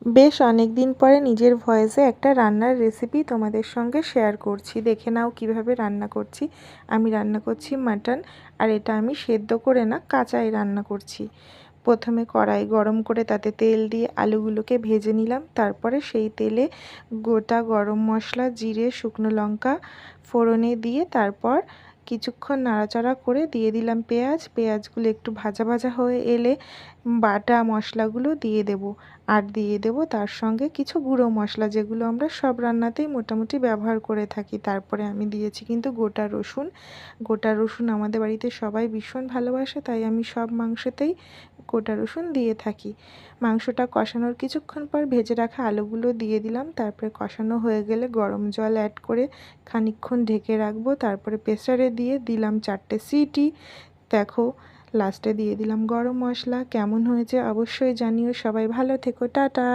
বেশ অনেক দিন পরে নিজের ভয়েসে একটা রান্নার রেসিপি তোমাদের সঙ্গে শেয়ার করছি। দেখে নাও কিভাবে রান্না করছি। আমি রান্না করছি মাটন, আর এটা আমি সেদ্ধ করে না, কাঁচাই রান্না করছি। প্রথমে কড়াই গরম করে তাতে তেল দিয়ে আলুগুলোকে ভেজে নিলাম। তারপরে সেই তেলে গোটা গরম মশলা, জিরে, শুকনো লঙ্কা ফোড়নে দিয়ে তারপর কিছুক্ষণ নাড়াচাড়া করে দিয়ে দিলাম পেঁয়াজ। পেঁয়াজগুলো একটু ভাজা ভাজা হয়ে এলে বাটা মশলাগুলো দিয়ে দেব। আর দিয়ে দেব তার সঙ্গে কিছু গুঁড়ো মশলা, যেগুলো আমরা সব রান্নাতেই মোটামুটি ব্যবহার করে থাকি। তারপরে আমি দিয়েছি কিন্তু গোটা রসুন। গোটা রসুন আমাদের বাড়িতে সবাই ভীষণ ভালোবাসে, তাই আমি সব মাংসতেই গোটা রসুন দিয়ে থাকি। মাংসটা কষানোর কিছুক্ষণ পর ভেজে রাখা আলুগুলো দিয়ে দিলাম। তারপরে কষানো হয়ে গেলে গরম জল অ্যাড করে খানিকক্ষণ ঢেকে রাখবো। তারপরে প্রেসারে দিয়ে দিলাম 4টে সিটি। দেখো, লাস্টে দিয়ে দিলাম গরম মশলা। কেমন হয়েছে অবশ্যই জানিও। সবাই ভালো থেকো, টাটা।